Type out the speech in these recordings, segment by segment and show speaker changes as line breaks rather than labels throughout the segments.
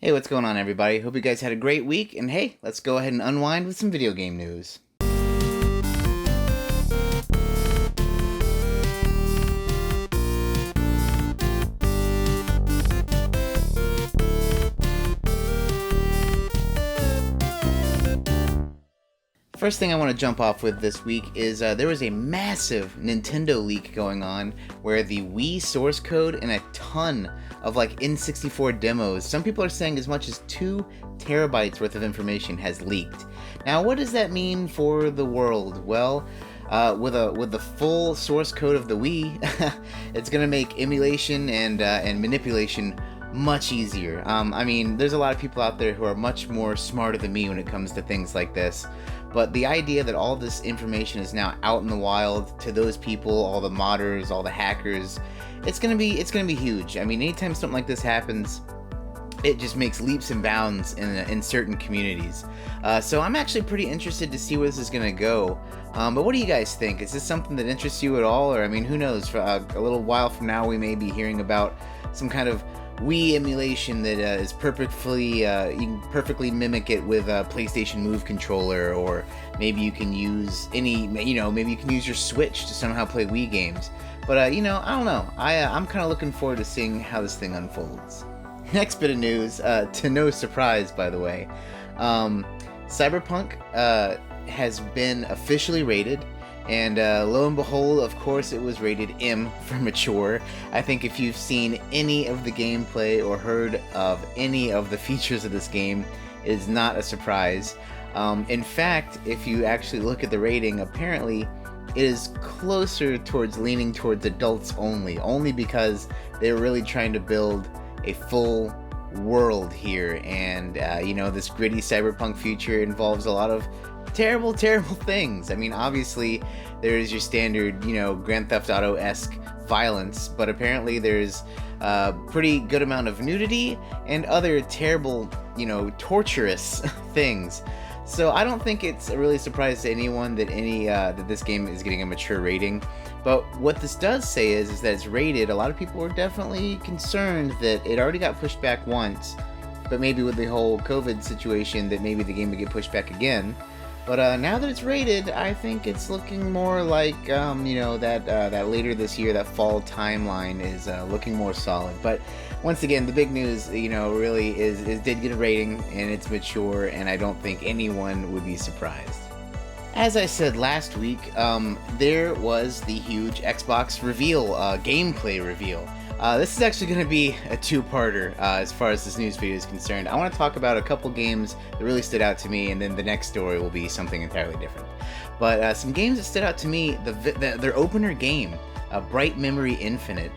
Hey, what's going on, everybody? Hope you guys had a great week, and hey, let's go ahead and unwind with some video game news. First thing I want to jump off with this week is there was a massive Nintendo leak going on where the Wii source code and a ton of N64 demos, some people are saying as much as 2 terabytes worth of information has leaked. Now, what does that mean for the world? Well, with the full source code of the Wii, it's going to make emulation and manipulation much easier. I mean, there's a lot of people out there who are much more smarter than me when it comes to things like this. But the idea that all this information is now out in the wild to those people, all the modders, all the hackers, it's gonna be huge. I mean, anytime something like this happens, it just makes leaps and bounds in certain communities. So I'm actually pretty interested to see where this is gonna go. But what do you guys think? Is this something that interests you at all? Or I mean, who knows? For a little while from now, we may be hearing about some kind of Wii emulation that is perfectly, you can perfectly mimic it with a PlayStation Move controller, or maybe you can use maybe you can use your Switch to somehow play Wii games. But I don't know. I'm kind of looking forward to seeing how this thing unfolds. Next bit of news, to no surprise, by the way, Cyberpunk has been officially rated. And lo and behold, of course, it was rated M for mature. I think if you've seen any of the gameplay or heard of any of the features of this game, it is not a surprise. In fact, if you actually look at the rating, apparently it is closer towards leaning towards adults only because they're really trying to build a full world here. And, this gritty cyberpunk future involves a lot of terrible things. I mean, obviously there's your standard, Grand Theft Auto-esque violence, but apparently there's a pretty good amount of nudity and other terrible, torturous things. So I don't think it's a really surprise to anyone that that this game is getting a mature rating. But what this does say is that it's rated. A lot of people were definitely concerned that it already got pushed back once, but maybe with the whole COVID situation that maybe the game would get pushed back again. But now that it's rated, I think it's looking more like, that later this year, that fall timeline is looking more solid. But once again, the big news, really is did get a rating, and it's mature, and I don't think anyone would be surprised. As I said last week, there was the huge Xbox reveal, gameplay reveal. This is actually going to be a two-parter as far as this news video is concerned. I want to talk about a couple games that really stood out to me, and then the next story will be something entirely different. But some games that stood out to me, their opener game, Bright Memory Infinite.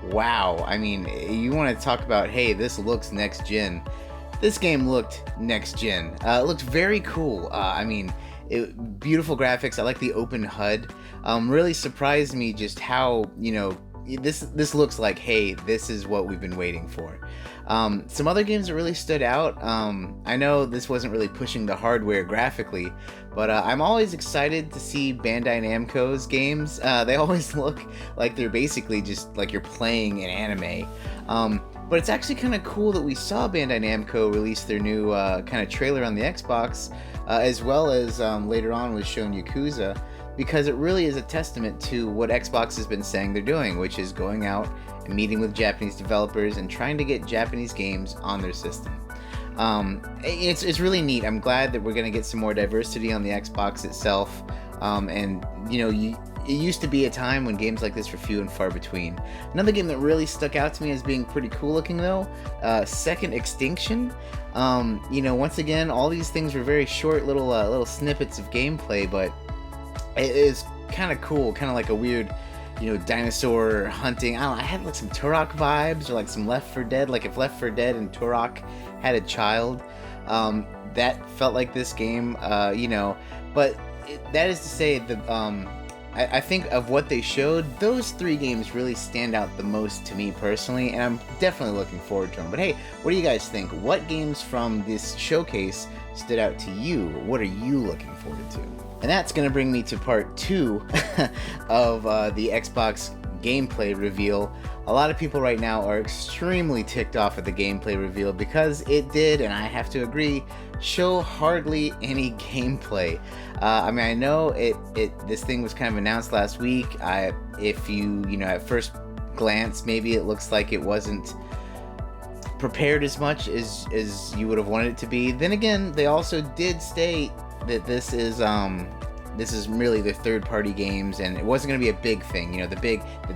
Wow, I mean, you want to talk about, hey, this looks next-gen. This game looked next-gen. It looked very cool. Beautiful graphics. I like the open HUD. Really surprised me just how, this looks like, hey, this is what we've been waiting for. Some other games that really stood out, I know this wasn't really pushing the hardware graphically, but I'm always excited to see Bandai Namco's games. They always look like they're basically just like you're playing an anime. But it's actually kind of cool that we saw Bandai Namco release their new kind of trailer on the Xbox, as well as later on was shown Yakuza, because it really is a testament to what Xbox has been saying they're doing, which is going out and meeting with Japanese developers and trying to get Japanese games on their system. It's really neat. I'm glad that we're going to get some more diversity on the Xbox itself. It used to be a time when games like this were few and far between. Another game that really stuck out to me as being pretty cool looking, though, Second Extinction. Once again, all these things were very short little snippets of gameplay, but it is kind of cool, kind of like a weird, dinosaur hunting. I don't know, I had like some Turok vibes, or like some Left 4 Dead, like if Left 4 Dead and Turok had a child. That felt like this game, but that is to say, I think of what they showed, those 3 games really stand out the most to me personally, and I'm definitely looking forward to them. But hey, what do you guys think? What games from this showcase stood out to you? What are you looking forward to? And that's going to bring me to part 2 of the Xbox gameplay reveal. A lot of people right now are extremely ticked off at the gameplay reveal because it did, and I have to agree, show hardly any gameplay. I mean, I know this thing was kind of announced last week. If you at first glance, maybe it looks like it wasn't prepared as much as you would have wanted it to be. Then again, they also did state that this is really their third-party games, and it wasn't going to be a big thing. The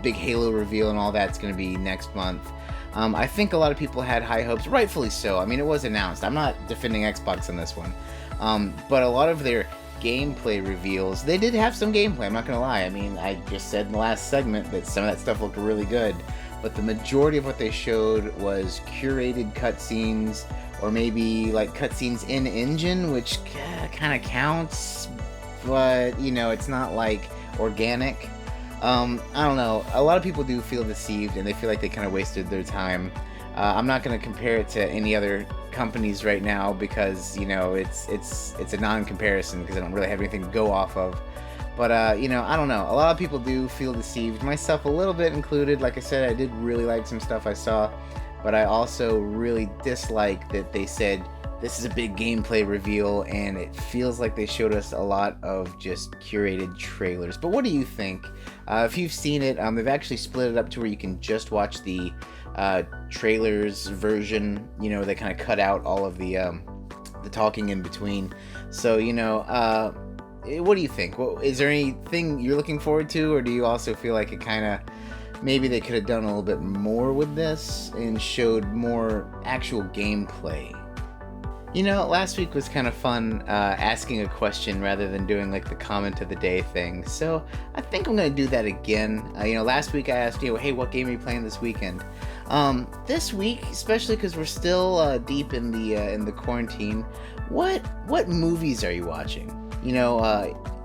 big Halo reveal and all that's going to be next month. I think a lot of people had high hopes, rightfully so. I mean, it was announced. I'm not defending Xbox on this one, but a lot of their gameplay reveals, they did have some gameplay. I'm not going to lie. I mean, I just said in the last segment that some of that stuff looked really good, but the majority of what they showed was curated cutscenes, or maybe like cutscenes in engine, which kind of counts, but it's not like organic. I don't know. A lot of people do feel deceived, and they feel like they kind of wasted their time. I'm not going to compare it to any other companies right now because it's a non-comparison because I don't really have anything to go off of. But I don't know. A lot of people do feel deceived, myself a little bit included. Like I said, I did really like some stuff I saw, but I also really dislike that they said this is a big gameplay reveal, and it feels like they showed us a lot of just curated trailers. But what do you think? If you've seen it, they've actually split it up to where you can just watch the trailers version. They kind of cut out all of the talking in between. So what do you think? Is there anything you're looking forward to, or do you also feel like it kind of maybe they could have done a little bit more with this and showed more actual gameplay? Last week was kind of fun asking a question rather than doing like the comment of the day thing. So I think I'm going to do that again. Last week I asked hey, what game are you playing this weekend? This week, especially because we're still deep in the quarantine, what movies are you watching?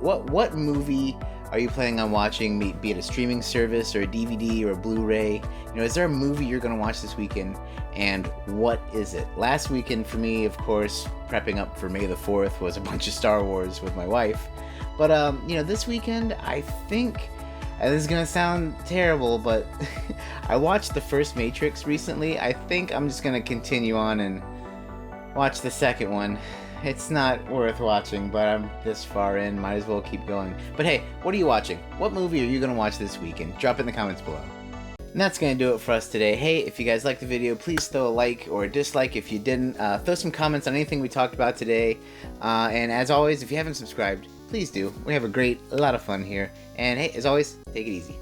What movie are you planning on watching, be it a streaming service or a DVD or a Blu-ray? Is there a movie you're going to watch this weekend, and what is it? Last weekend for me, of course, prepping up for May the 4th was a bunch of Star Wars with my wife. But, this weekend, I think, and this is going to sound terrible, but I watched the first Matrix recently. I think I'm just going to continue on and watch the second one. It's not worth watching, but I'm this far in, might as well keep going. But hey, what are you watching? What movie are you going to watch this weekend? Drop it in the comments below. And that's going to do it for us today. Hey, if you guys liked the video, please throw a like or a dislike if you didn't. Throw some comments on anything we talked about today. And as always, if you haven't subscribed, please do. We have a lot of fun here. And hey, as always, take it easy.